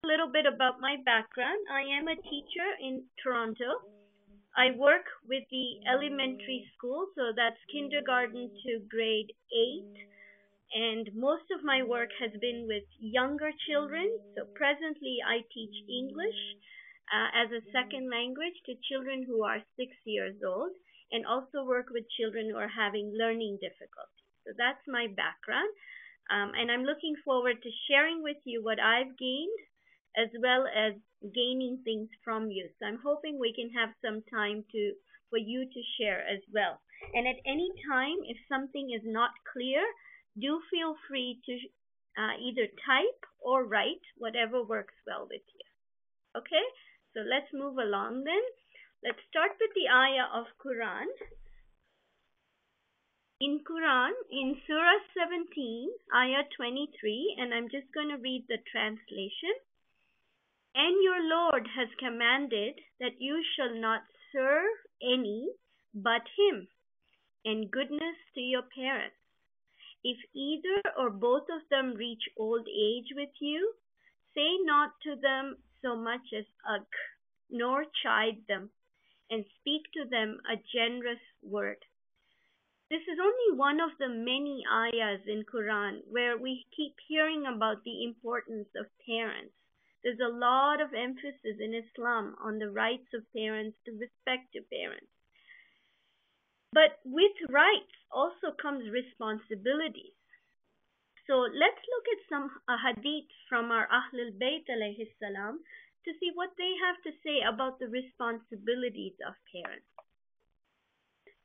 little bit about my background. I am a teacher in Toronto. I work with the elementary school, so that's kindergarten to grade 8, and most of my work has been with younger children. So presently, I teach English as a second language to children who are 6 years old, and also work with children who are having learning difficulties. So that's my background. And I'm looking forward to sharing with you what I've gained as well as gaining things from you. So I'm hoping we can have some time for you to share as well. And at any time, if something is not clear, do feel free to either type or write, whatever works well with you. Okay? So let's move along then. Let's start with the ayah of Quran. In Quran, in Surah 17, ayah 23, and I'm just going to read the translation. And your Lord has commanded that you shall not serve any but Him, and goodness to your parents. If either or both of them reach old age with you, say not to them so much as ugh, nor chide them, and speak to them a generous word. This is only one of the many ayahs in Quran where we keep hearing about the importance of parents. There's a lot of emphasis in Islam on the rights of parents, to respect to parents. But with rights also comes responsibilities. So let's look at some hadith from our Ahlul Bayt alayhi salam to see what they have to say about the responsibilities of parents.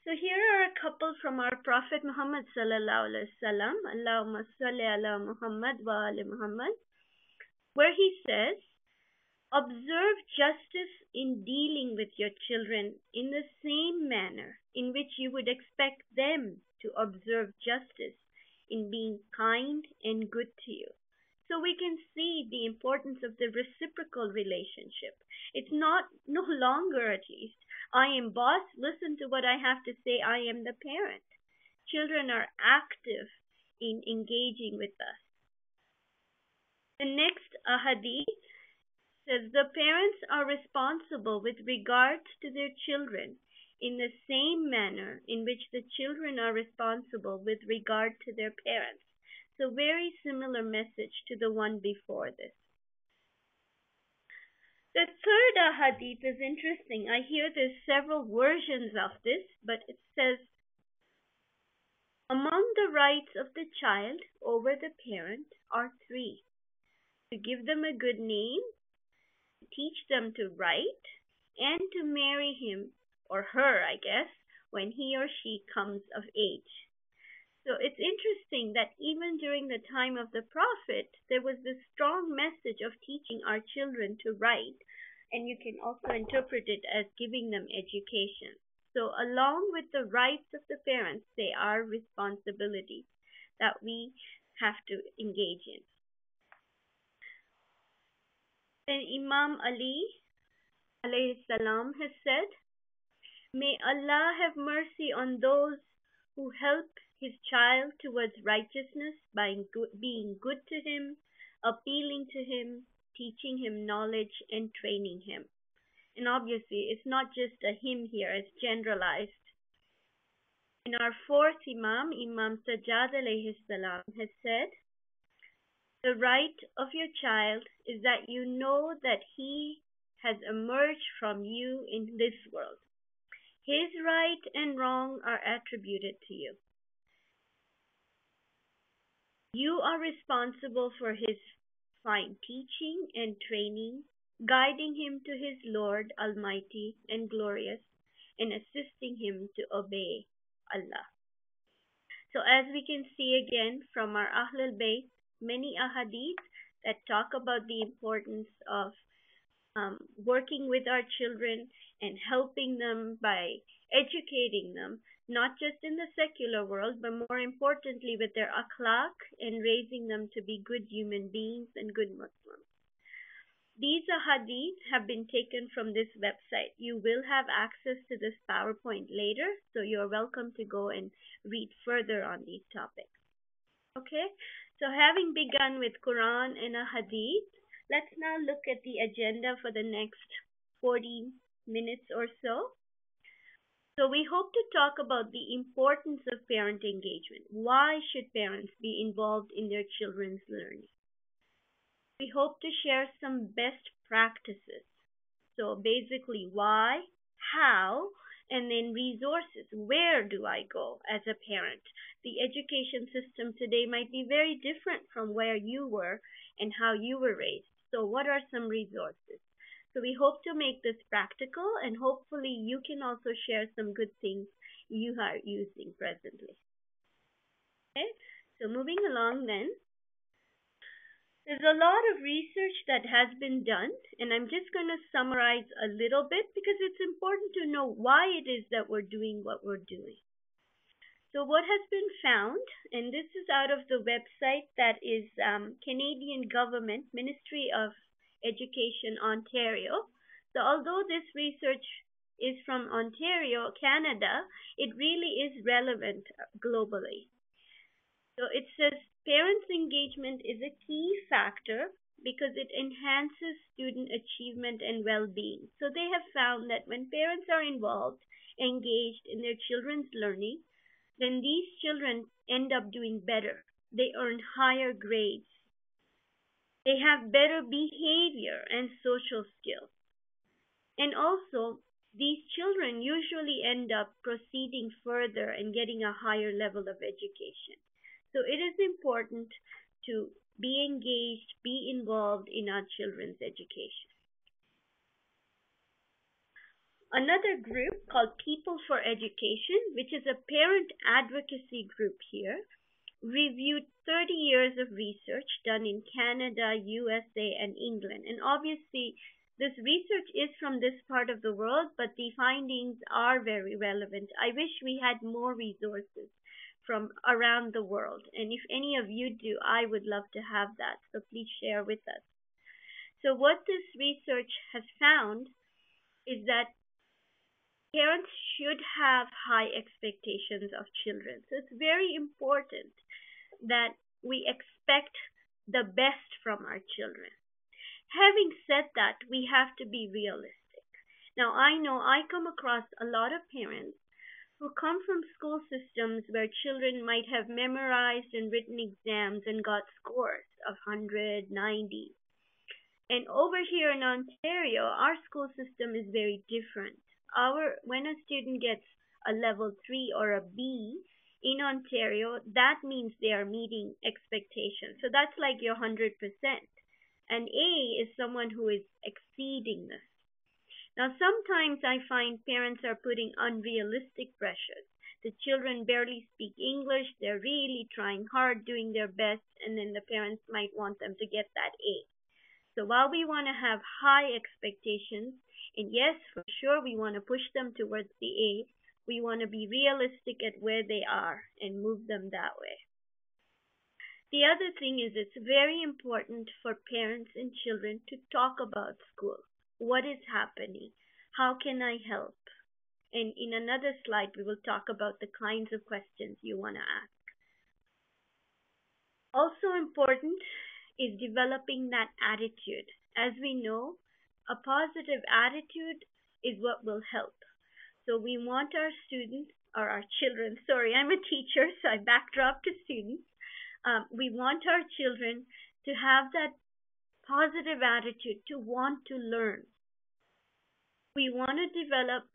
So here are a couple from our Prophet Muhammad sallallahu alaihi wasallam, Allahumma salli ala Muhammad wa ali Muhammad, where he says, observe justice in dealing with your children in the same manner in which you would expect them to observe justice in being kind and good to you. So we can see the importance of the reciprocal relationship. It's not no longer, at least, I am boss, listen to what I have to say, I am the parent. Children are active in engaging with us. The next hadith says the parents are responsible with regards to their children in the same manner in which the children are responsible with regard to their parents. So very similar message to the one before this. The third hadith is interesting. I hear there's several versions of this, but it says, among the rights of the child over the parent are 3. To give them a good name, to teach them to write, and to marry him, or her, I guess, when he or she comes of age. So it's interesting that even during the time of the Prophet, there was this strong message of teaching our children to write, and you can also interpret it as giving them education. So along with the rights of the parents, they are responsibilities that we have to engage in. And Imam Ali alayhi salam has said, may Allah have mercy on those who help his child towards righteousness by being good to him, appealing to him, teaching him knowledge, and training him. And obviously, it's not just a him here, it's generalized. And our fourth Imam, Imam Sajjad alayhi salam, has said, the right of your child is that you know that he has emerged from you in this world. His right and wrong are attributed to you. You are responsible for his fine teaching and training, guiding him to his Lord Almighty and glorious, and assisting him to obey Allah. So as we can see again from our Ahlul Bayt, many ahadith that talk about the importance of working with our children and helping them by educating them, not just in the secular world, but more importantly with their akhlaq and raising them to be good human beings and good Muslims. These ahadith have been taken from this website. You will have access to this PowerPoint later, so you're welcome to go and read further on these topics. Okay, so having begun with Quran and a hadith, Let's now look at the agenda for the next 40 minutes or so. So, we hope to talk about the importance of parent engagement. Why should parents be involved in their children's learning? We hope to share some best practices. So, basically, why, how, and then resources. Where do I go as a parent? The education system today might be very different from where you were and how you were raised. So, what are some resources? So, we hope to make this practical, and hopefully, you can also share some good things you are using presently. Okay, so moving along then. There's a lot of research that has been done, and I'm just going to summarize a little bit because it's important to know why it is that we're doing what we're doing. So, what has been found, and this is out of the website that is Canadian Government Ministry of Education Ontario. So, although this research is from Ontario, Canada, it really is relevant globally. So it says parents' engagement is a key factor because it enhances student achievement and well being. So they have found that when parents are involved, engaged in their children's learning, then these children end up doing better. They earn higher grades. They have better behavior and social skills. And also, these children usually end up proceeding further and getting a higher level of education. So it is important to be engaged, be involved in our children's education. Another group called People for Education, which is a parent advocacy group here, reviewed 30 years of research done in Canada, USA, and England. And obviously, this research is from this part of the world, but the findings are very relevant. I wish we had more resources from around the world. And if any of you do, I would love to have that. So please share with us. So, what this research has found is that parents should have high expectations of children. So, it's very important that we expect the best from our children. Having said that, we have to be realistic. Now, I know I come across a lot of parents who come from school systems where children might have memorized and written exams and got scores of 100, 90. And over here in Ontario, our school system is very different. When a student gets a level 3 or a B in Ontario, that means they are meeting expectations. So that's like your 100%. An A is someone who is exceeding this. Now, sometimes I find parents are putting unrealistic pressures. The children barely speak English, they're really trying hard, doing their best, and then the parents might want them to get that A. So while we want to have high expectations, and yes, for sure, we want to push them towards the A, we want to be realistic at where they are and move them that way. The other thing is it's very important for parents and children to talk about school. What is happening? How can I help? And in another slide, we will talk about the kinds of questions you want to ask. Also important is developing that attitude. As we know, a positive attitude is what will help. So we want our students, or our children, sorry, I'm a teacher, so I backdrop to students. We want our children to have that positive attitude, to want to learn. We want to develop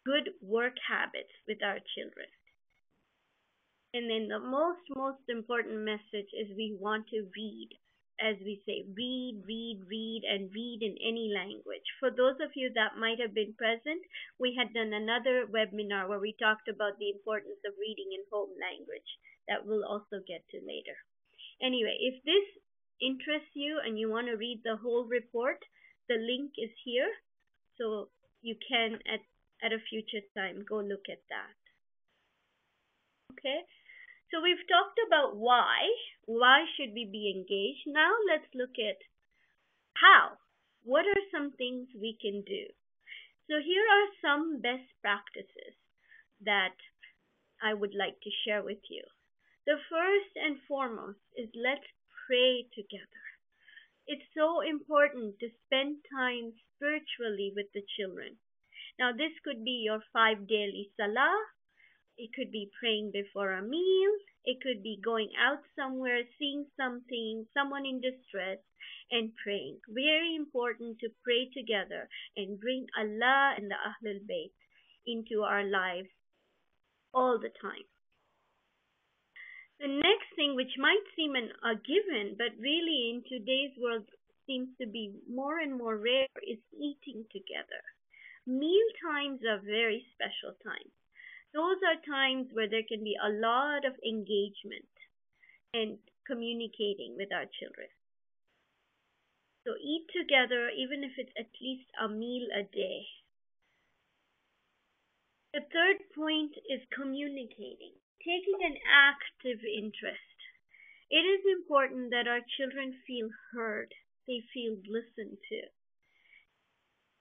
good work habits with our children. And then the most important message is we want to read. As we say, read, read, read, and read in any language. For those of you that might have been present, we had done another webinar where we talked about the importance of reading in home language that we'll also get to later. Anyway, if this interests you and you want to read the whole report, the link is here. So you can, at a future time, go look at that. Okay? So we've talked about why. Why should we be engaged? Now let's look at how. What are some things we can do? So here are some best practices that I would like to share with you. The first and foremost is let's pray together. It's so important to spend time spiritually with the children. Now, this could be your 5 daily salah. It could be praying before a meal. It could be going out somewhere, seeing something, someone in distress, and praying. Very important to pray together and bring Allah and the Ahlul Bayt into our lives all the time. The next thing, which might seem a given, but really in today's world seems to be more and more rare, is eating together. Meal times are very special times. Those are times where there can be a lot of engagement and communicating with our children. So eat together, even if it's at least a meal a day. The third point is communicating, taking an active interest. It is important that our children feel heard, they feel listened to.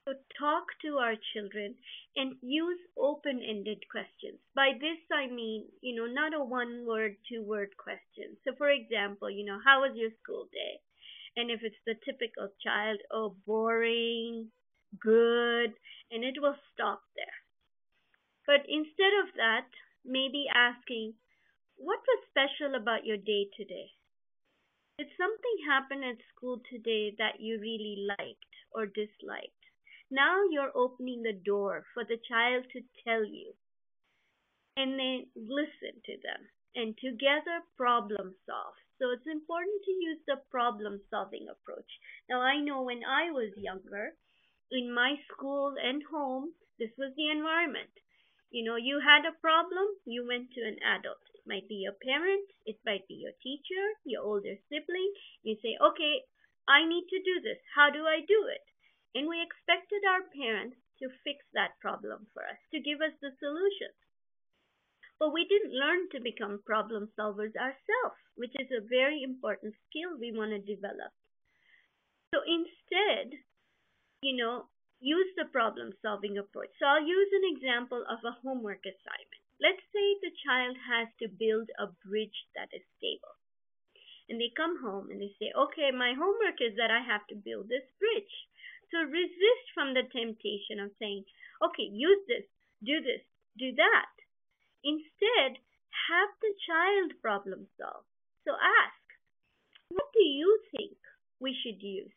So talk to our children and use open-ended questions. By this I mean, not a one-word, two-word question. So for example, how was your school day? And if it's the typical child, oh, boring, good, and it will stop there. But instead of that, maybe asking, what was special about your day today? Did something happen at school today that you really liked or disliked? Now you're opening the door for the child to tell you, and then listen to them and together problem solve. So it's important to use the problem solving approach. Now I know when I was younger, in my school and home, this was the environment. You had a problem, you went to an adult. It might be your parent, it might be your teacher, your older sibling. You say, okay, I need to do this. How do I do it? And we expected our parents to fix that problem for us, to give us the solutions. But we didn't learn to become problem solvers ourselves, which is a very important skill we want to develop. So instead, use the problem solving approach. So I'll use an example of a homework assignment. Let's say the child has to build a bridge that is stable. And they come home and they say, okay, my homework is that I have to build this bridge. So resist from the temptation of saying, okay, use this, do that. Instead, have the child problem solve. So ask, what do you think we should use?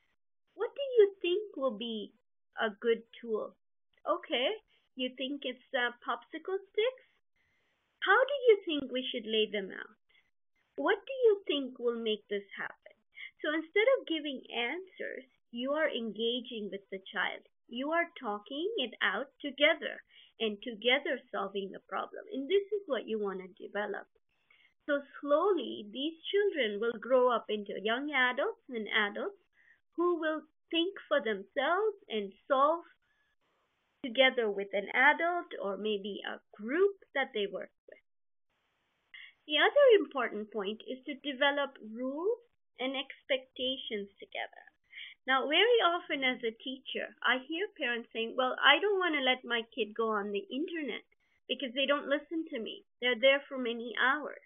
What do you think will be a good tool? Okay, you think it's popsicle sticks? How do you think we should lay them out? What do you think will make this happen? So instead of giving answers, you are engaging with the child. You are talking it out together and together solving the problem. And this is what you want to develop. So slowly, these children will grow up into young adults and adults who will think for themselves and solve together with an adult or maybe a group that they work with. The other important point is to develop rules and expectations together. Now, very often as a teacher, I hear parents saying, well, I don't want to let my kid go on the internet because they don't listen to me. They're there for many hours.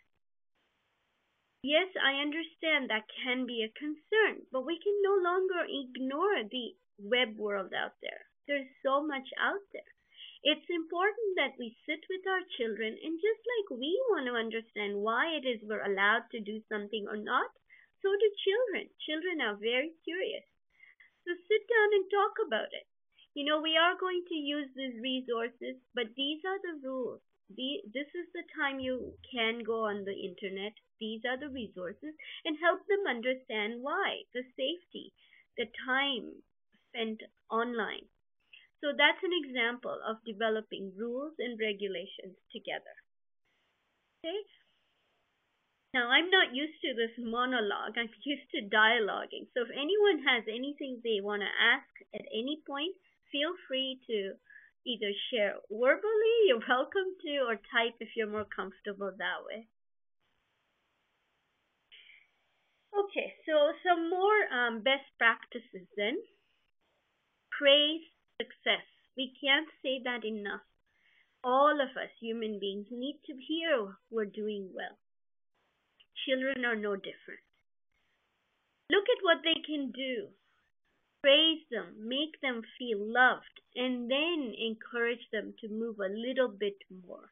Yes, I understand that can be a concern, but we can no longer ignore the web world out there. There's so much out there. It's important that we sit with our children, and just like we want to understand why it is we're allowed to do something or not, so do children. Children are very curious. So sit down and talk about it. We are going to use these resources, but these are the rules. This is the time you can go on the internet. These are the resources, and help them understand why, the safety, the time spent online. So that's an example of developing rules and regulations together. Okay? Now, I'm not used to this monologue. I'm used to dialoguing. So if anyone has anything they want to ask at any point, feel free to either share verbally, you're welcome to, or type if you're more comfortable that way. Okay, so some more best practices then. Praise success. We can't say that enough. All of us human beings need to hear we're doing well. Children are no different. Look at what they can do. Praise them, make them feel loved, and then encourage them to move a little bit more.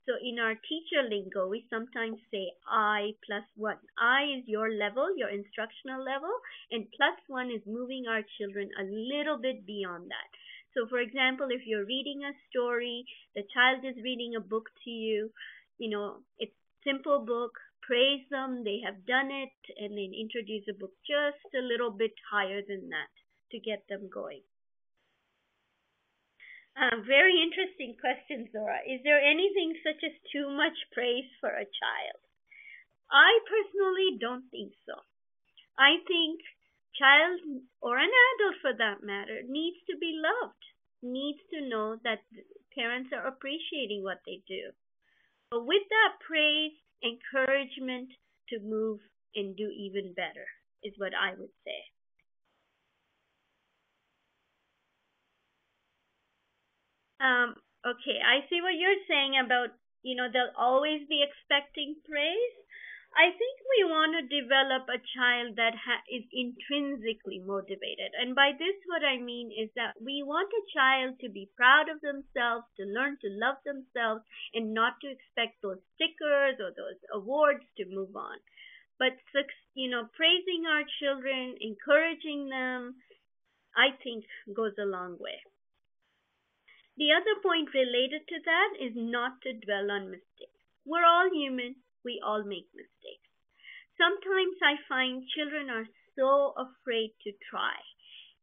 So in our teacher lingo, we sometimes say I plus one. I is your level, your instructional level, and plus one is moving our children a little bit beyond that. So for example, if you're reading a story, the child is reading a book to you, it's simple book, praise them, they have done it, and then introduce a book just a little bit higher than that to get them going. Very interesting question, Zora. Is there anything such as too much praise for a child? I personally don't think so. I think child or an adult for that matter needs to be loved, needs to know that parents are appreciating what they do. But with that praise, encouragement to move and do even better is what I would say. Okay, I see what you're saying about, they'll always be expecting praise. I think we want to develop a child that is intrinsically motivated. And by this, what I mean is that we want a child to be proud of themselves, to learn to love themselves, and not to expect those stickers or those awards to move on. But, praising our children, encouraging them, I think goes a long way. The other point related to that is not to dwell on mistakes. We're all human, we all make mistakes. Sometimes I find children are so afraid to try.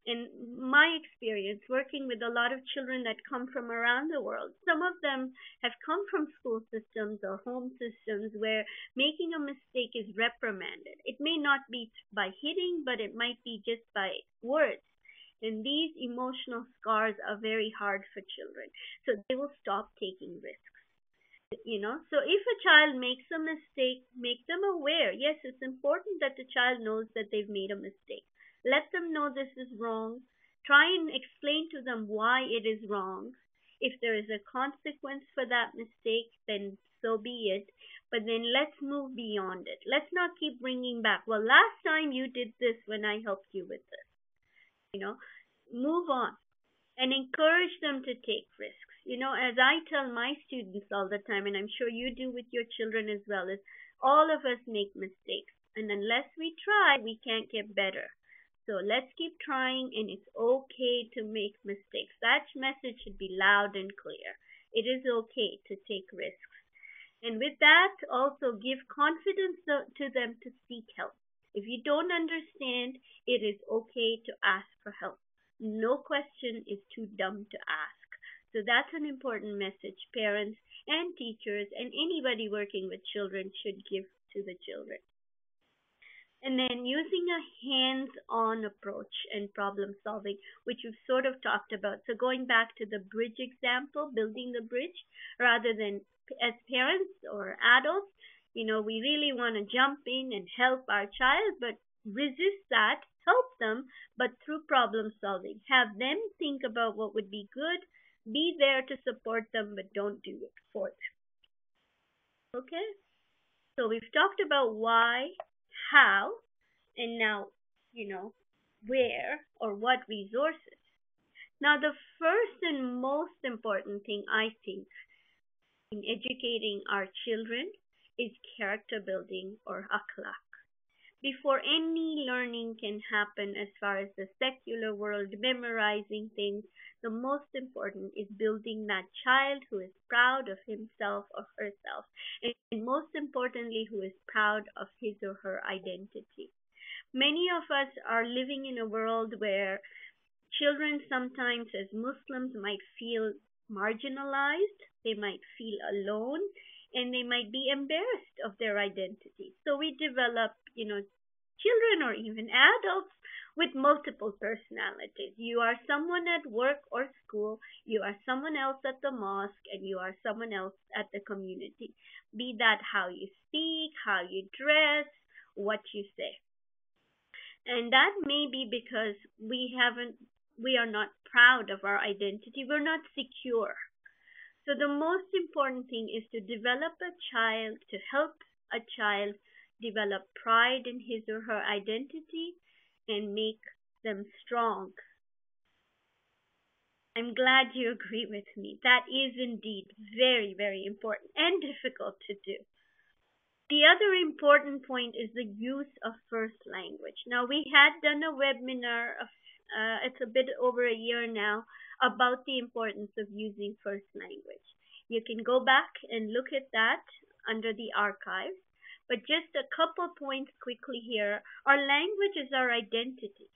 In my experience, working with a lot of children that come from around the world, some of them have come from school systems or home systems where making a mistake is reprimanded. It may not be by hitting, but it might be just by words. And these emotional scars are very hard for children. So they will stop taking risks. So if a child makes a mistake, make them aware. Yes, it's important that the child knows that they've made a mistake. Let them know this is wrong. Try and explain to them why it is wrong. If there is a consequence for that mistake, then so be it. But then let's move beyond it. Let's not keep bringing back, well, last time you did this when I helped you with this. you know Move on and encourage them to take risks. As I tell my students all the time, and I'm sure you do with your children as well, is all of us make mistakes, and unless we try we can't get better. So let's keep trying, and it's okay to make mistakes. That message should be loud and clear. It is okay to take risks. And with that, also give confidence to them to seek help. If you don't understand, it is okay to ask for help. No question is too dumb to ask. So that's an important message parents and teachers and anybody working with children should give to the children. And then using a hands on approach and problem solving, which we've sort of talked about. So going back to the bridge example, building the bridge, rather than as parents or adults, we really want to jump in and help our child, but resist that, help them, but through problem solving. Have them think about what would be good, be there to support them, but don't do it for them. Okay? So we've talked about why, how, and now, you know, where or what resources. Now, the first and most important thing I think in educating our children is character building or akhlaq. Before any learning can happen as far as the secular world, memorizing things, the most important is building that child who is proud of himself or herself, and most importantly, who is proud of his or her identity. Many of us are living in a world where children sometimes, as Muslims, might feel marginalized, they might feel alone, and they might be embarrassed of their identity. So we develop, children or even adults with multiple personalities. You are someone at work or school, you are someone else at the mosque, and you are someone else at the community. Be that how you speak, how you dress, what you say. And that may be because we are not proud of our identity, we're not secure. So the most important thing is to develop a child, to help a child develop pride in his or her identity, and make them strong. I'm glad you agree with me. That is indeed very, very important and difficult to do. The other important point is the use of first language. Now, we had done a webinar, it's a bit over a year now, about the importance of using first language. You can go back and look at that under the archives. But just a couple points quickly here. Our language is our identity.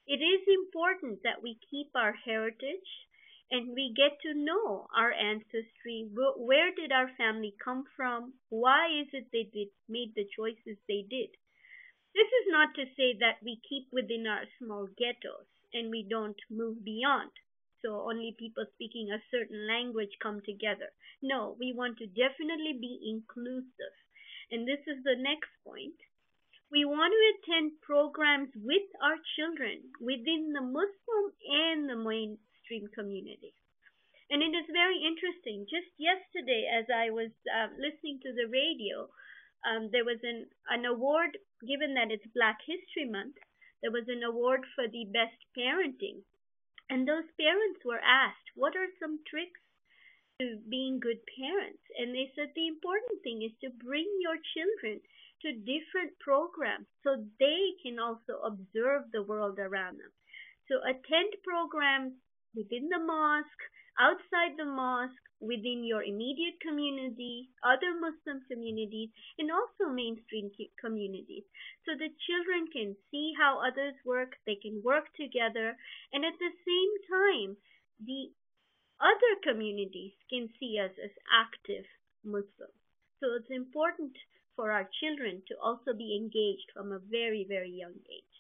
It is important that we keep our heritage and we get to know our ancestry. Where did our family come from? Why is it they did made the choices they did? This is not to say that we keep within our small ghettos and we don't move beyond. So only people speaking a certain language come together. No, we want to definitely be inclusive. And this is the next point. We want to attend programs with our children within the Muslim and the mainstream community. And it is very interesting. Just yesterday, as I was listening to the radio, there was an award, given that it's Black History Month, there was an award for the best parenting. And those parents were asked, what are some tricks to being good parents? And they said the important thing is to bring your children to different programs so they can also observe the world around them. So attend programs within the mosque, outside the mosque, within your immediate community, other Muslim communities, and also mainstream communities. So the children can see how others work, they can work together, and at the same time, the other communities can see us as active Muslims. So it's important for our children to also be engaged from a very, very young age.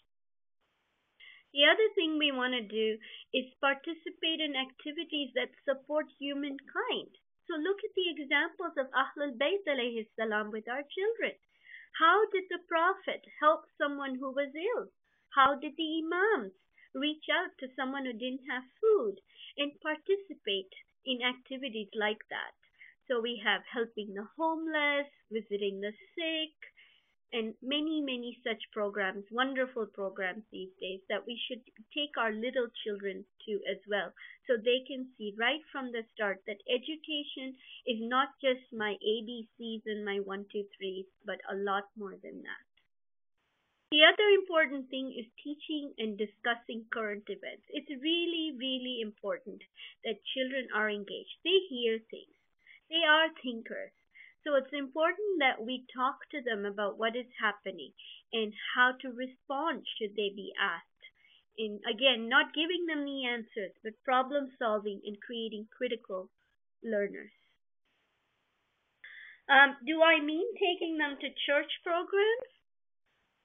The other thing we want to do is participate in activities that support humankind. So look at the examples of Ahlul Bayt alayhi salam with our children. How did the Prophet help someone who was ill? How did the Imams reach out to someone who didn't have food and participate in activities like that? So we have helping the homeless, visiting the sick, and many, many such programs, wonderful programs these days that we should take our little children to as well. So they can see right from the start that education is not just my ABCs and my 1, 2, 3s, but a lot more than that. The other important thing is teaching and discussing current events. It's really, really important that children are engaged. They hear things. They are thinkers. So it's important that we talk to them about what is happening and how to respond should they be asked. And again, not giving them the answers, but problem solving and creating critical learners. Do I mean taking them to church programs?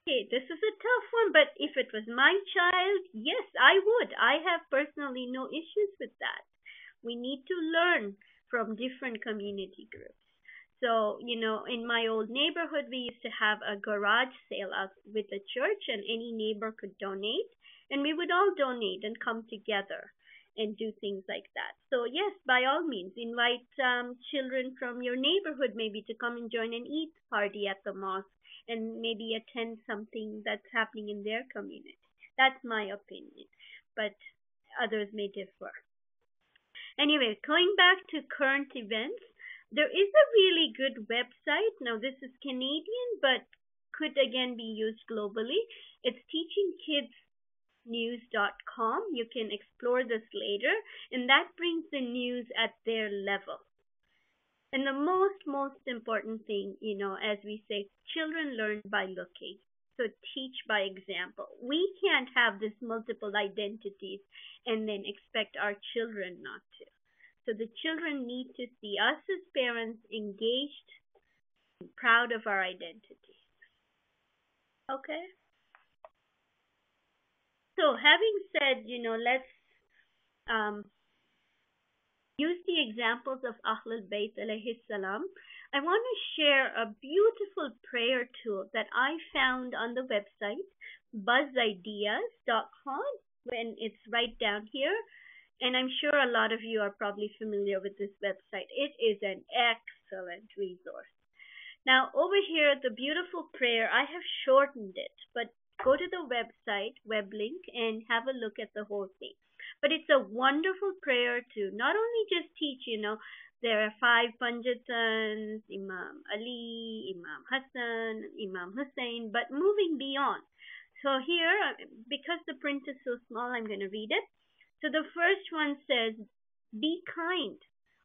Okay, this is a tough one, but if it was my child, yes, I would. I have personally no issues with that. We need to learn from different community groups. So, in my old neighborhood, we used to have a garage sale out with the church, and any neighbor could donate, and we would all donate and come together and do things like that. So, yes, by all means, invite children from your neighborhood maybe to come and join an Eid party at the mosque and maybe attend something that's happening in their community. That's my opinion, but others may differ. Anyway, going back to current events, there is a really good website. Now, this is Canadian, but could again be used globally. It's teachingkidsnews.com. You can explore this later, and that brings the news at their level. And the most important thing, as we say, children learn by looking. So teach by example. We can't have this multiple identities and then expect our children not to. So the children need to see us as parents engaged and proud of our identity. Okay? So having said, let's use the examples of Ahlul Bayt alayhi salam. I want to share a beautiful prayer tool that I found on the website, buzzideas.com, when it's right down here. And I'm sure a lot of you are probably familiar with this website. It is an excellent resource. Now, over here, the beautiful prayer, I have shortened it, but go to the website, web link, and have a look at the whole thing. But it's a wonderful prayer to not only just teach, there are five Panjatans, Imam Ali, Imam Hassan, Imam Hussein, but moving beyond. So here, because the print is so small, I'm going to read it. So the first one says, be kind.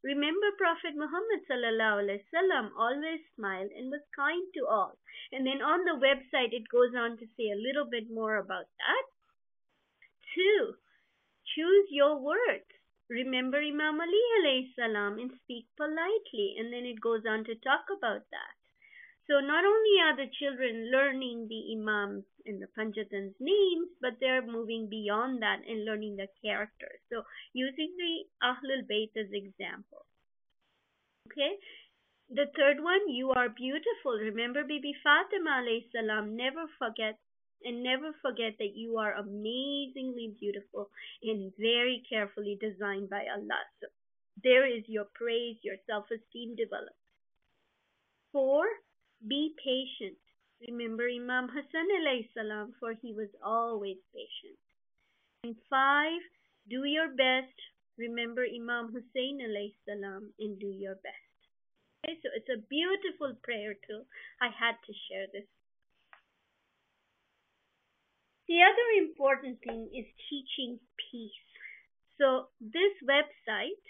Remember Prophet Muhammad sallallahu alaihi wasallam always smiled and was kind to all. And then on the website it goes on to say a little bit more about that. Two, choose your words. Remember Imam Ali alayhi salam and speak politely. And then it goes on to talk about that. So not only are the children learning the imams and the Panjatans' names, but they're moving beyond that and learning the characters. So using the Ahlul Bayt as example. Okay. The third one, you are beautiful. Remember Bibi Fatima alayhi salam. Never forget that you are amazingly beautiful and very carefully designed by Allah. So there is your praise, your self-esteem developed. Four, be patient. Remember Imam Hassan alayhi salam, for he was always patient. And five, do your best. Remember Imam Hussein alayhi salam and do your best. Okay, so it's a beautiful prayer too. I had to share this. The other important thing is teaching peace. So this website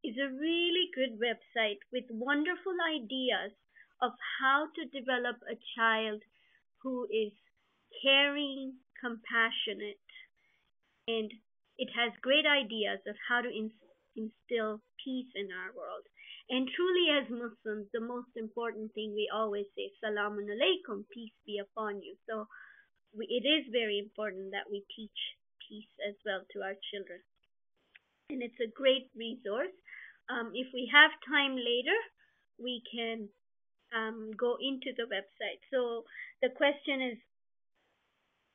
is a really good website with wonderful ideas of how to develop a child who is caring, compassionate, and it has great ideas of how to instill peace in our world. And truly, as Muslims, the most important thing we always say, Salamun alaikum, peace be upon you. So it is very important that we teach peace as well to our children. And it's a great resource. If we have time later, we can go into the website. So the question is,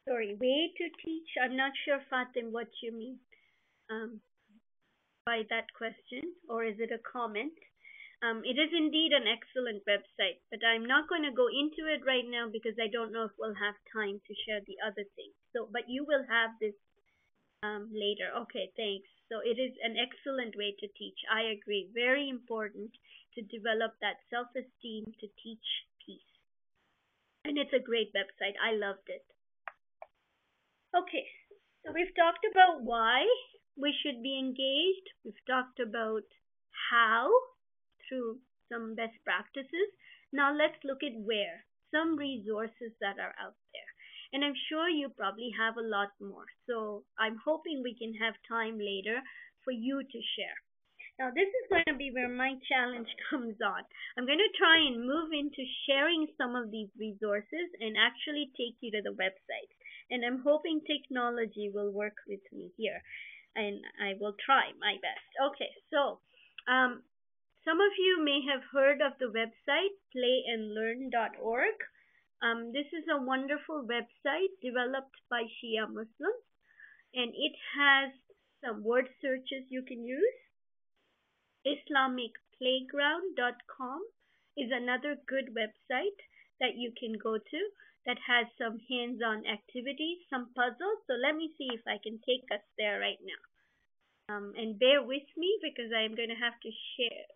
sorry, way to teach. I'm not sure, Fatim, what you mean by that question, or is it a comment? It is indeed an excellent website, but I'm not going to go into it right now because I don't know if we'll have time to share the other things. So, but you will have this later. Okay, thanks. So it is an excellent way to teach. I agree. Very important to develop that self-esteem to teach peace. And it's a great website. I loved it. Okay, so we've talked about why we should be engaged. We've talked about how through some best practices. Now let's look at where. Some resources that are out there. And I'm sure you probably have a lot more. So I'm hoping we can have time later for you to share. Now this is going to be where my challenge comes on. I'm going to try and move into sharing some of these resources and actually take you to the website. And I'm hoping technology will work with me here. And I will try my best. Okay, so some of you may have heard of the website playandlearn.org. This is a wonderful website developed by Shia Muslims, and it has some word searches you can use. IslamicPlayground.com is another good website that you can go to that has some hands-on activities, some puzzles. So let me see if I can take us there right now. And bear with me because I'm going to have to share.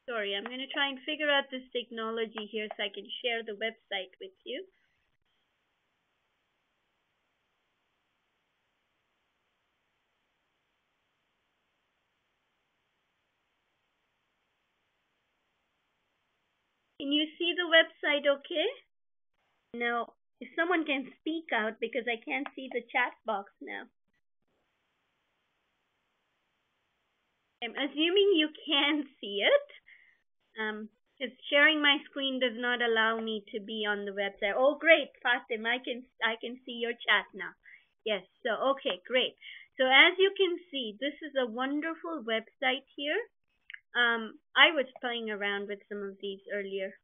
Sorry, I'm going to try and figure out this technology here so I can share the website with you. Can you see the website okay? Now, if someone can speak out because I can't see the chat box now. I'm assuming you can see it. Because sharing my screen does not allow me to be on the website. Oh, great, Fatim, I can see your chat now. Yes, so okay, great. So as you can see, this is a wonderful website here. I was playing around with some of these earlier.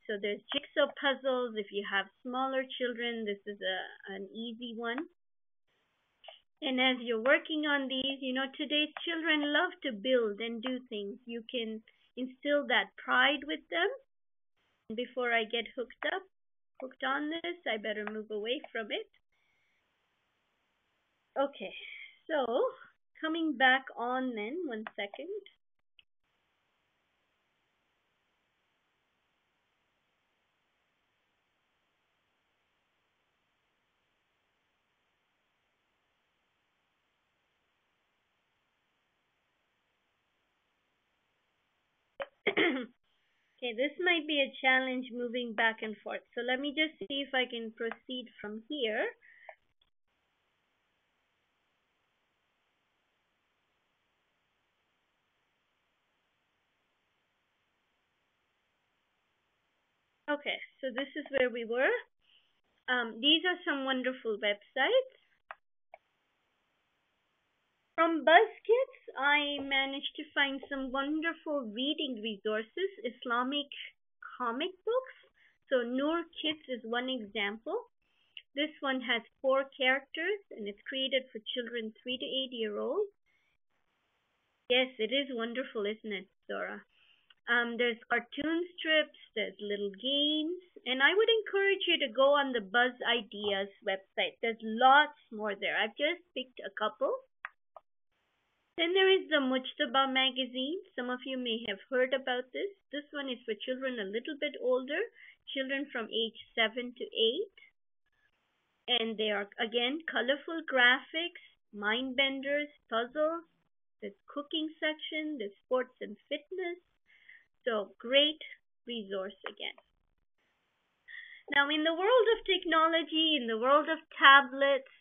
So there's jigsaw puzzles. If you have smaller children, this is an easy one. And as you're working on these, today's children love to build and do things. You can instill that pride with them. Before I get hooked on this, I better move away from it. Okay, so coming back on then, one second. Okay, this might be a challenge moving back and forth. So let me just see if I can proceed from here. Okay, so this is where we were. These are some wonderful websites. From BuzzKids, I managed to find some wonderful reading resources, Islamic comic books. So Noor Kids is one example. This one has 4 characters and it's created for children 3 to 8 year olds. Yes, it is wonderful, isn't it, Zora? There's cartoon strips, there's little games, and I would encourage you to go on the Buzz Ideas website. There's lots more there. I've just picked a couple. Then there is the Mujtaba magazine. Some of you may have heard about this. This one is for children a little bit older, children from age 7 to 8. And they are, again, colorful graphics, mind benders, puzzles. There's cooking section, there's sports and fitness. So great resource again. Now, in the world of technology, in the world of tablets,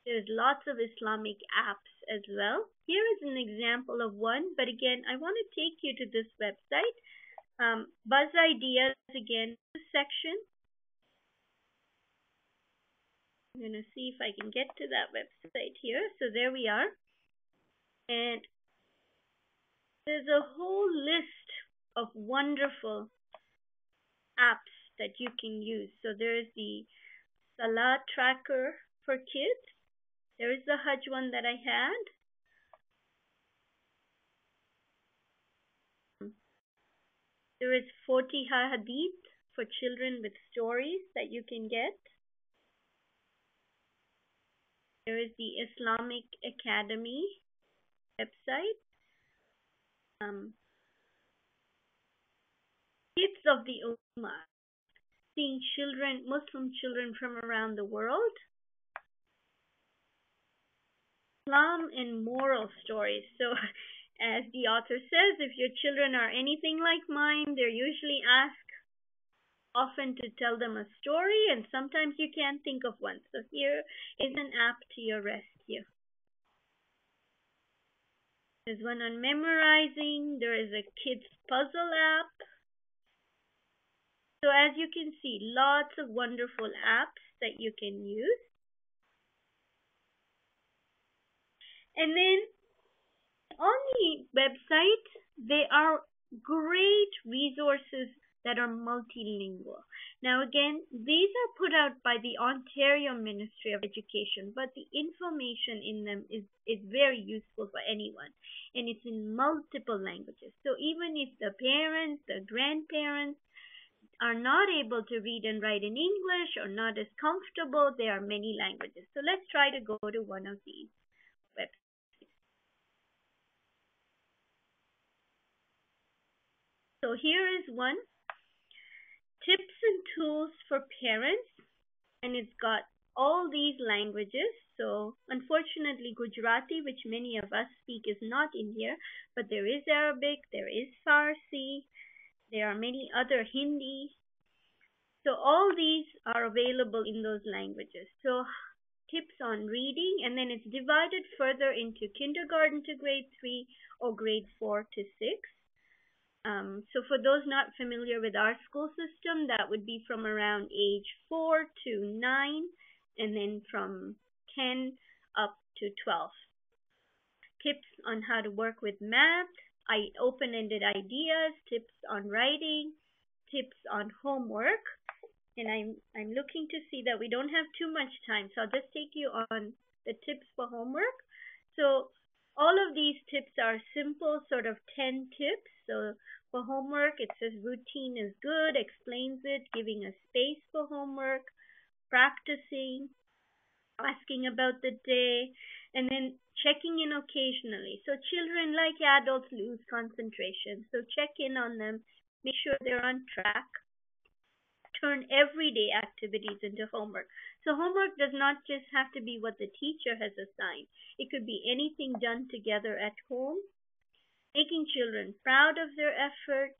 there's lots of Islamic apps as well. Here is an example of one, but again, I want to take you to this website. Buzz Ideas, again, section. I'm going to see if I can get to that website here. So there we are. And there's a whole list of wonderful apps that you can use. So there is the Salah tracker for kids. There is the Hajj one that I had. There is 40 Hadith for children with stories that you can get. There is the Islamic Academy website. Kids of the Ummah, seeing children, Muslim children from around the world. Islam and moral stories. So, as the author says, if your children are anything like mine, they're usually asked often to tell them a story, and sometimes you can't think of one. So, here is an app to your rescue. There's one on memorizing. There is a kids puzzle app. So as you can see, lots of wonderful apps that you can use. And then on the website, there are great resources that are multilingual. Now again, these are put out by the Ontario Ministry of Education, but the information in them is very useful for anyone. And it's in multiple languages. So even if the parents, the grandparents are not able to read and write in English or not as comfortable, there are many languages. So let's try to go to one of these websites. So here is one, Tips and Tools for Parents, and it's got all these languages. So unfortunately Gujarati, which many of us speak, is not in here, but there is Arabic, there is Farsi, there are many other Hindi. So all these are available in those languages. So tips on reading, and then it's divided further into kindergarten to grade 3 or grade 4 to 6. So for those not familiar with our school system, that would be from around age 4 to 9, and then from 10 up to 12. Tips on how to work with math, open-ended ideas, tips on writing, tips on homework. And I'm looking to see that we don't have too much time, so I'll just take you on the tips for homework. So all of these tips are simple, sort of 10 tips. So for homework, it says routine is good, explains it, giving a space for homework, practicing, asking about the day, and then checking in occasionally. So children, like adults, lose concentration. So check in on them, make sure they're on track. Turn everyday activities into homework. So homework does not just have to be what the teacher has assigned. It could be anything done together at home, making children proud of their effort.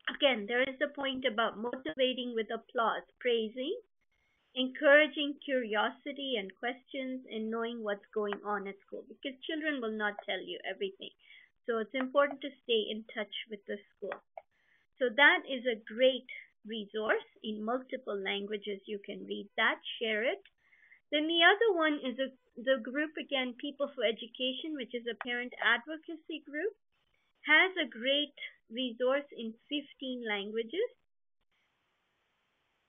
Again, there is the point about motivating with applause, praising, encouraging curiosity and questions, and knowing what's going on at school, because children will not tell you everything. So it's important to stay in touch with the school. So that is a great resource in multiple languages. You can read that, share it. Then the other one is the group again, People for Education, which is a parent advocacy group, has a great resource in 15 languages.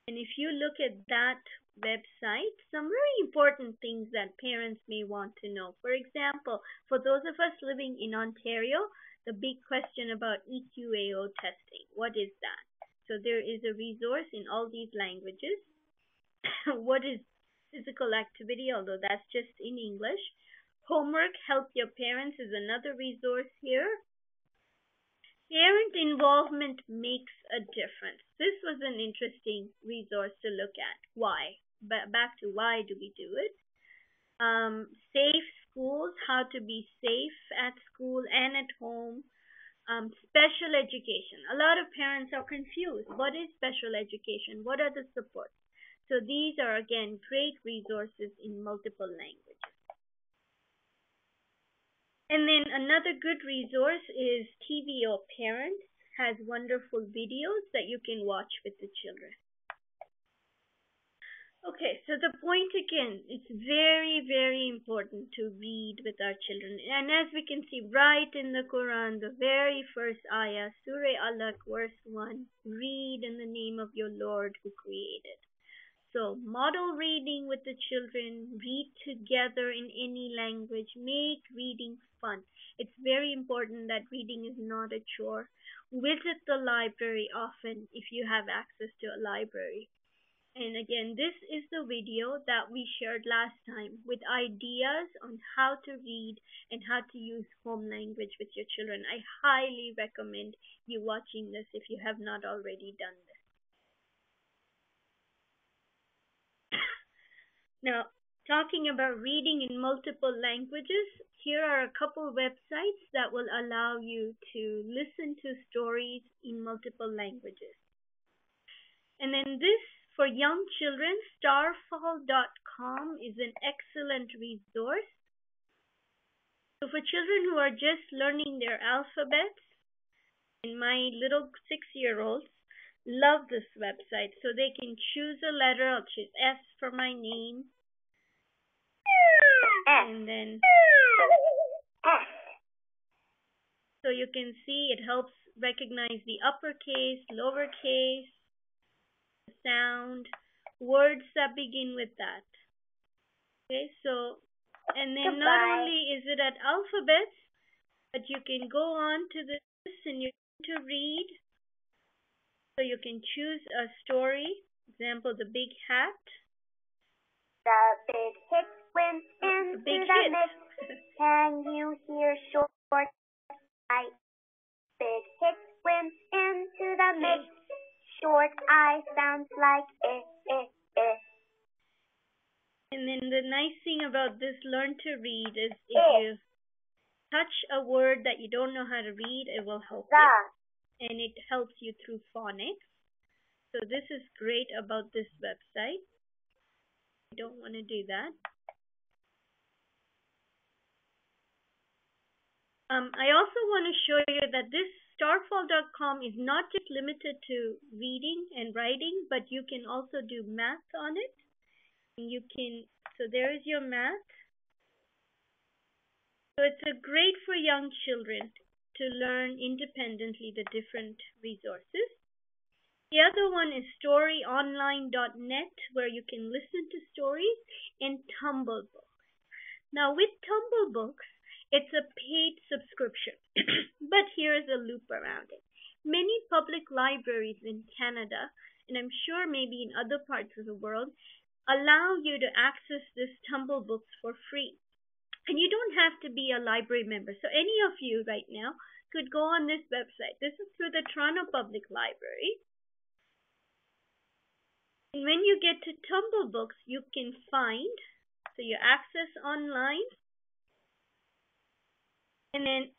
And if you look at that website, some very important things that parents may want to know. For example, for those of us living in Ontario, the big question about EQAO testing. What is that? So there is a resource in all these languages. What is physical activity, although that's just in English. Homework, Help Your Parents is another resource here. Parent involvement makes a difference. This was an interesting resource to look at. Why? Back to why do we do it? Safe schools, how to be safe at school and at home. Special education. A lot of parents are confused. What is special education? What are the supports? So these are again great resources in multiple languages. And then another good resource is TVO Parents, has wonderful videos that you can watch with the children. Okay, so the point again, it's very, very important to read with our children. And as we can see right in the Quran, the very first ayah, Surah Alaq, verse 1, read in the name of your Lord who created. So model reading with the children, read together in any language, make reading fun. It's very important that reading is not a chore. Visit the library often if you have access to a library. And again, this is the video that we shared last time with ideas on how to read and how to use home language with your children. I highly recommend you watching this if you have not already done this. Now, talking about reading in multiple languages, here are a couple websites that will allow you to listen to stories in multiple languages. And then this, for young children, starfall.com is an excellent resource. So for children who are just learning their alphabets, and my little 6-year-olds love this website. So they can choose a letter. I'll choose S for my name. And then so you can see it helps recognize the uppercase, lowercase, sound, words that begin with that. Okay, so, and then not only is it at alphabets, but you can go on to this and you to read. So you can choose a story. Example, the big hat. The big hit went into the mix. Can you hear short I? Big hit went into the mix. Short I sounds like it. And then the nice thing about this learn to read is if you touch a word that you don't know how to read, it will help you. And it helps you through phonics. So this is great about this website. I don't want to do that. I also want to show you that this starfall.com is not just limited to reading and writing, but you can also do math on it. You can, so there is your math. So it's a great for young children to learn independently the different resources. The other one is storyonline.net, where you can listen to stories, and Tumblr Book. Now, with Tumble Books, it's a paid subscription, but here's a loop around it. Many public libraries in Canada, and I'm sure maybe in other parts of the world, allow you to access this Tumble Books for free. And you don't have to be a library member. So any of you right now could go on this website. This is through the Toronto Public Library. And when you get to Tumble Books, you can find, so you access online, and then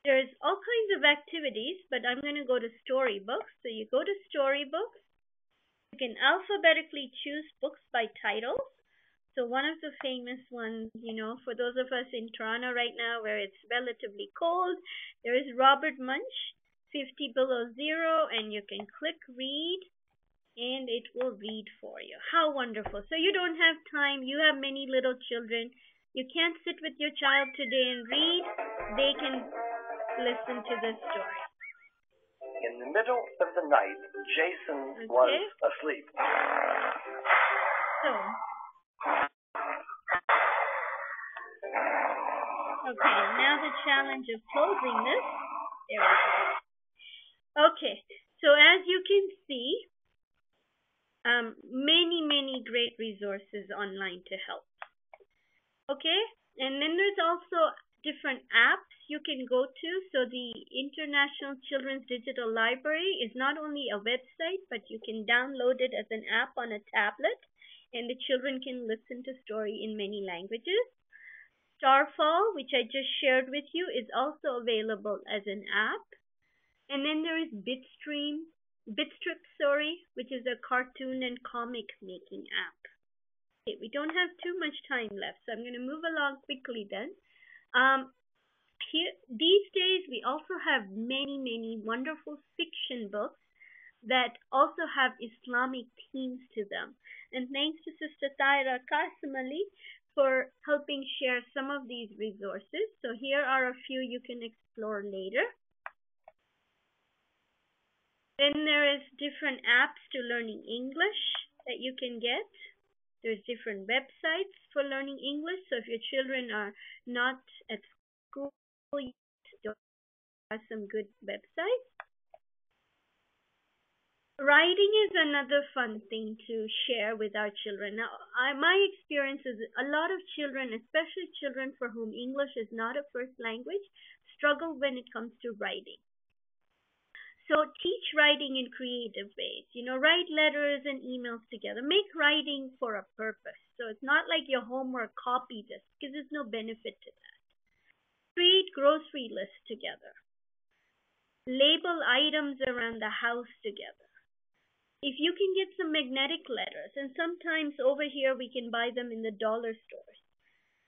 there's all kinds of activities, but I'm going to go to Storybooks. So you go to Storybooks. You can alphabetically choose books by titles. So one of the famous ones, for those of us in Toronto right now where it's relatively cold, there is Robert Munch, 50 Below Zero, and you can click read, and it will read for you. How wonderful. So you don't have time. You have many little children. You can't sit with your child today and read. They can listen to the story. In the middle of the night, Jason was asleep. So, okay, now the challenge of closing this. There we go. Okay, so as you can see, many great resources online to help. Okay, and then there's also different apps you can go to. So the International Children's Digital Library is not only a website, but you can download it as an app on a tablet, and the children can listen to story in many languages. Starfall, which I just shared with you, is also available as an app. And then there is Bitstrip, which is a cartoon and comic making app. Okay, we don't have too much time left, so I'm going to move along quickly then. These days, we also have many wonderful fiction books that also have Islamic themes to them. And thanks to Sister Taira Kasimali for helping share some of these resources. So here are a few you can explore later. Then there is different apps to learning English that you can get. There's different websites for learning English. So if your children are not at school, you have some good websites. Writing is another fun thing to share with our children. Now, my experience is a lot of children, especially children for whom English is not a first language, struggle when it comes to writing. So teach writing in creative ways. Write letters and emails together. Make writing for a purpose. So it's not like your homework copy this, because there's no benefit to that. Create grocery lists together. Label items around the house together. If you can get some magnetic letters, and sometimes over here we can buy them in the dollar stores.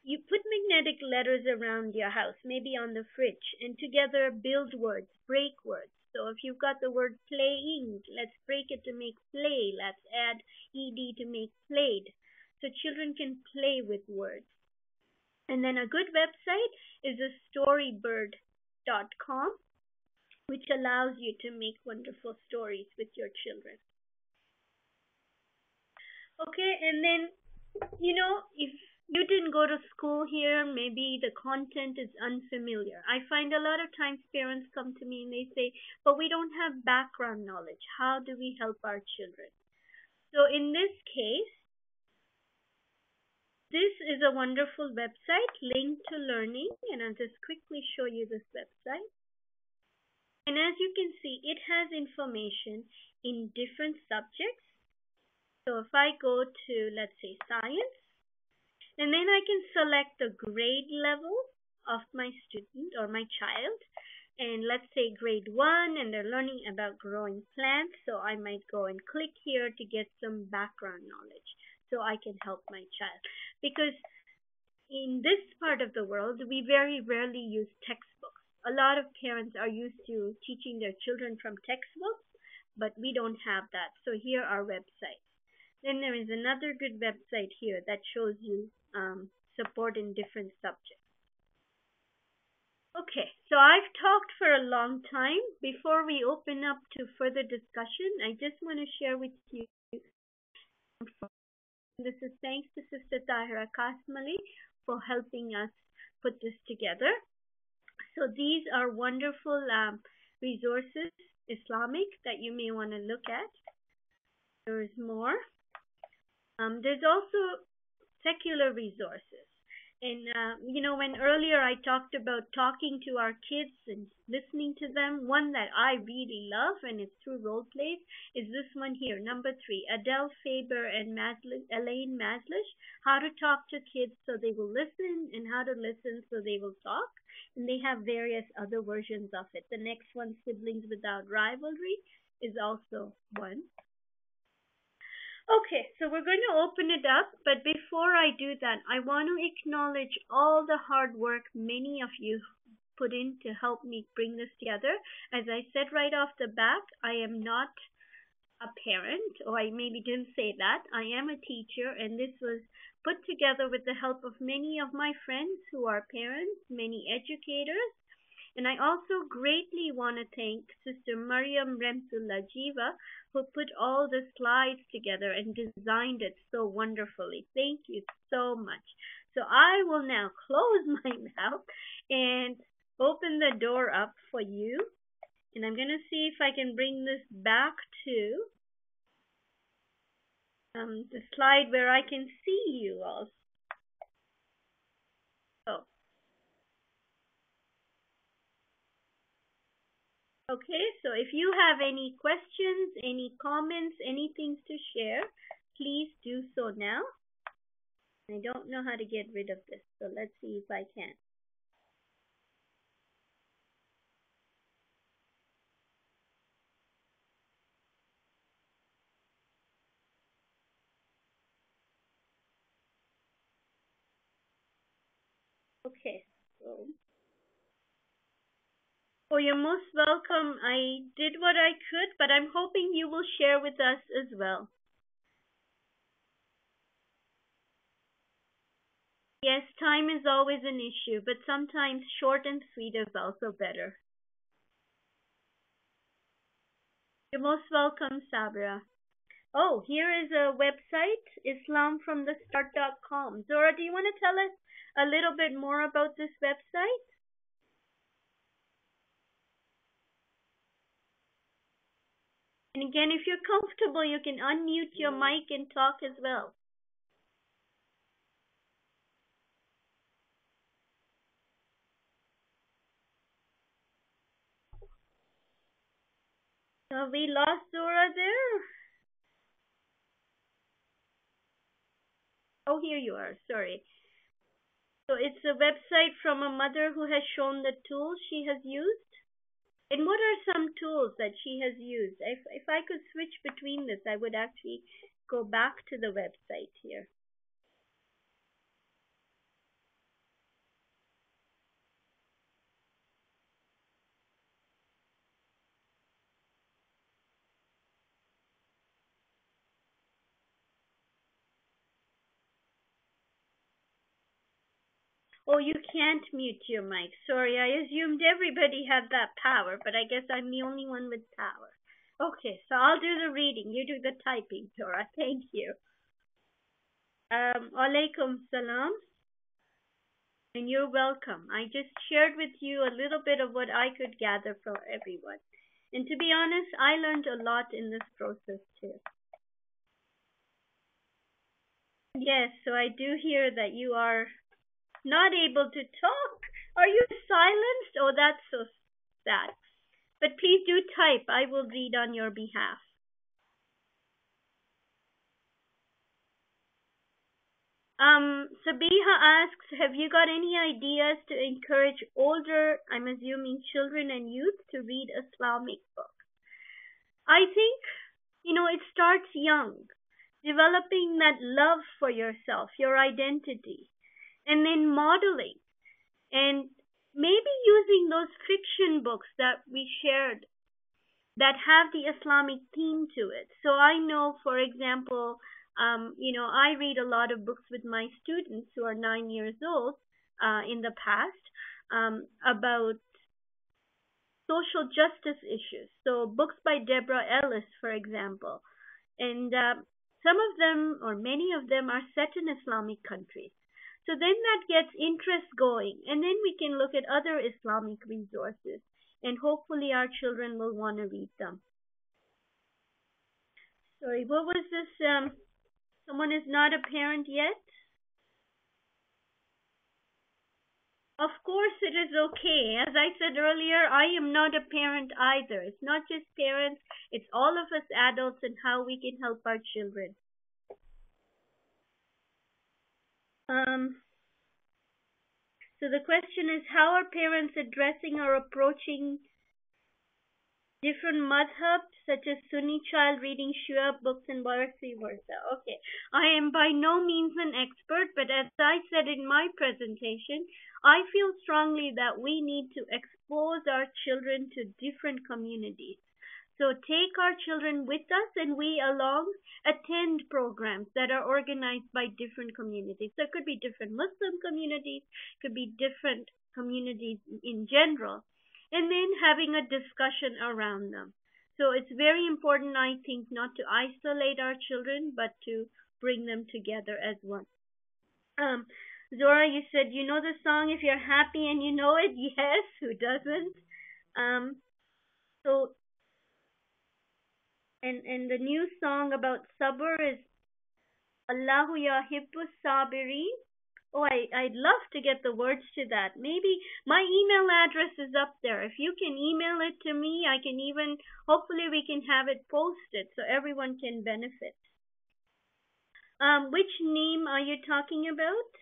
You put magnetic letters around your house, maybe on the fridge, and together build words, break words. So if you've got the word playing, let's break it to make play. Let's add ed to make played. So children can play with words. And then a good website is a storybird.com, which allows you to make wonderful stories with your children. Okay, and then, if you didn't go to school here, maybe the content is unfamiliar. I find a lot of times parents come to me and they say, but we don't have background knowledge. How do we help our children? So in this case, this is a wonderful website, Link to Learning, and I'll just quickly show you this website. And as you can see, it has information in different subjects. So if I go to, let's say, science, and then I can select the grade level of my student or my child, and let's say grade 1, and they're learning about growing plants, so I might go and click here to get some background knowledge so I can help my child. Because in this part of the world, we very rarely use textbooks. A lot of parents are used to teaching their children from textbooks, but we don't have that. So here are websites. Then there is another good website here that shows you support in different subjects. Okay, so I've talked for a long time. Before we open up to further discussion, I just want to share with you. This is thanks to Sister Tahira Kasmali for helping us put this together. So these are wonderful resources, Islamic, that you may want to look at. There is more. There's also secular resources. And, when earlier I talked about talking to our kids and listening to them, one that I really love, and it's through role plays, is this one here, number 3, Adele Faber and Elaine Maslish, How to Talk to Kids So They Will Listen and How to Listen So They Will Talk. And they have various other versions of it. The next one, Siblings Without Rivalry, is also one. Okay, so we're going to open it up, but before I do that, I want to acknowledge all the hard work many of you put in to help me bring this together. As I said right off the bat, I am not a parent, or I maybe didn't say that. I am a teacher, and this was put together with the help of many of my friends who are parents, many educators, and I also greatly want to thank Sister Mariam Remsulajiva, who put all the slides together and designed it so wonderfully. Thank you so much. So I will now close my mouth and open the door up for you. And I'm going to see if I can bring this back to the slide where I can see you all. Oh. Okay, so if you have any questions, any comments, anything to share, please do so now. I don't know how to get rid of this, so let's see if I can. Okay, so. Oh, you're most welcome. I did what I could, but I'm hoping you will share with us as well. Yes, time is always an issue, but sometimes short and sweet is also better. You're most welcome, Sabra. Oh, here is a website, islamfromthestart.com. Zora, do you want to tell us a little bit more about this website? And again, if you're comfortable, you can unmute your mic and talk as well. Have we lost Zora there? Oh, here you are. Sorry. So it's a website from a mother who has shown the tools she has used. And what are some tools that she has used? If I could switch between this, I would actually go back to the website here. Oh, you can't mute your mic. Sorry, I assumed everybody had that power, but I guess I'm the only one with power. Okay, so I'll do the reading. You do the typing, Tora. Thank you. Alaikum salam. And you're welcome. I just shared with you a little bit of what I could gather from everyone. And to be honest, I learned a lot in this process too. Yes, so I do hear that you are not able to talk. Are you silenced? Oh, that's so sad. But please do type. I will read on your behalf. Sabiha asks, have you got any ideas to encourage older, I'm assuming children and youth, to read Islamic books? I think, it starts young, developing that love for yourself, your identity, and then modeling, and maybe using those fiction books that we shared that have the Islamic theme to it. So I know, for example, I read a lot of books with my students who are 9 years old in the past about social justice issues. So books by Deborah Ellis, for example. And some of them, or many of them, are set in Islamic countries. So then that gets interest going, and then we can look at other Islamic resources, and hopefully our children will want to read them. Sorry, what was this? Someone is not a parent yet? Of course, it is okay. As I said earlier, I am not a parent either. It's not just parents, it's all of us adults and how we can help our children. So the question is, how are parents addressing or approaching different madhabs such as Sunni child reading Shia books and vice versa? Okay, I am by no means an expert, but as I said in my presentation, I feel strongly that we need to expose our children to different communities. So take our children with us and we along attend programs that are organized by different communities. So it could be different Muslim communities, could be different communities in general, and then having a discussion around them. So it's very important, I think, not to isolate our children, but to bring them together as one. Zora, you said you know the song if you're happy and you know it. Yes, who doesn't? So and the new song about sabr is Allahu Yuhibbu Sabirin. Oh, I'd love to get the words to that. Maybe my email address is up there. If you can email it to me, I can even, hopefully we can have it posted so everyone can benefit. Which name are you talking about?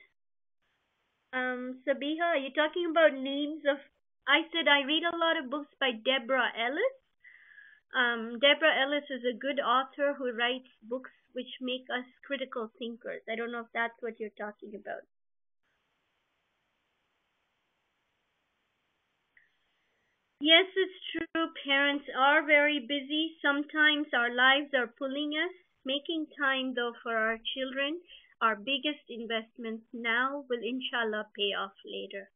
Sabiha, are you talking about names of, I said I read a lot of books by Deborah Ellis. Deborah Ellis is a good author who writes books which make us critical thinkers. I don't know if that's what you're talking about. Yes, it's true. Parents are very busy. Sometimes our lives are pulling us. Making time, though, for our children, our biggest investments now, will inshallah pay off later.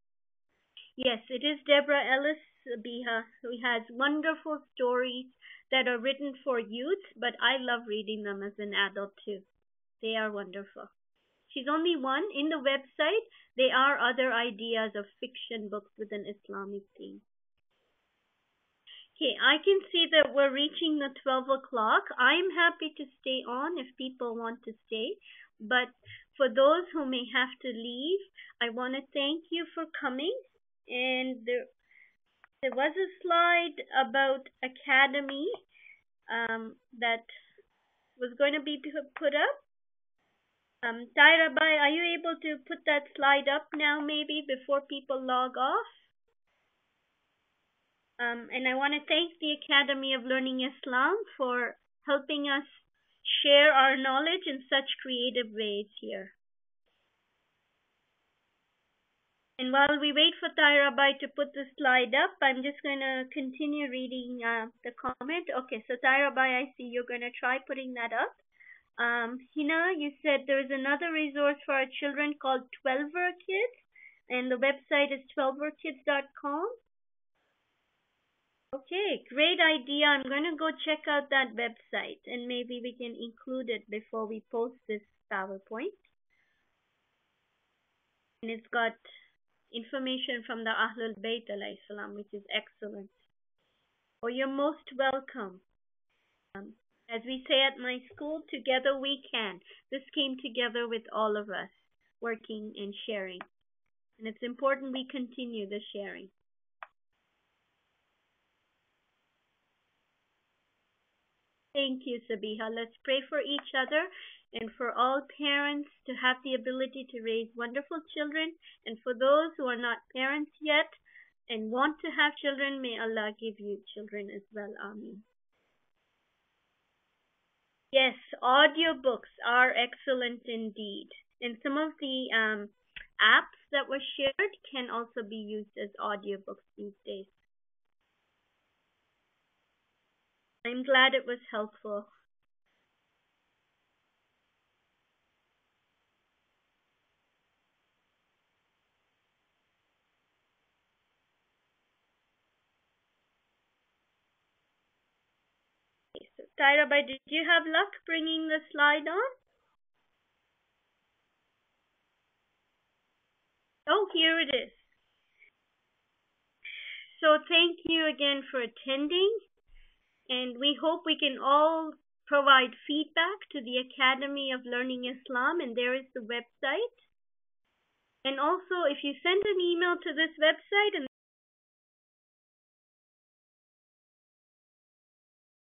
Yes, it is Deborah Ellis, Biha, who has wonderful stories that are written for youth, but I love reading them as an adult too. They are wonderful. She's only one. In the website, there are other ideas of fiction books with an Islamic theme. Okay, I can see that we're reaching the 12 o'clock. I'm happy to stay on if people want to stay, but for those who may have to leave, I want to thank you for coming. And there was a slide about Academy that was going to be put up. Tyra, are you able to put that slide up now, maybe before people log off? And I want to thank the Academy of Learning Islam for helping us share our knowledge in such creative ways here. And while we wait for Tyra to put the slide up, I'm just going to continue reading the comment. Okay, so Tyra I see you're going to try putting that up. Hina, you said there's another resource for our children called 12er Kids, and the website is 12erkids.com. Okay, great idea. I'm going to go check out that website and maybe we can include it before we post this PowerPoint. And it's got information from the Ahlul Bayt alayhi salam, which is excellent. Oh, you're most welcome. As we say at my school, together we can. This came together with all of us working and sharing. And it's important we continue the sharing. Thank you, Sabiha. Let's pray for each other and for all parents to have the ability to raise wonderful children. And for those who are not parents yet and want to have children, may Allah give you children as well. Ameen. Yes, audiobooks are excellent indeed. And some of the apps that were shared can also be used as audiobooks these days. I'm glad it was helpful. Okay, so Tyra, did you have luck bringing the slide on? it is. So thank you again for attending, and we hope we can all provide feedback to the Academy of Learning Islam, and there is the website. And also, if you send an email to this website and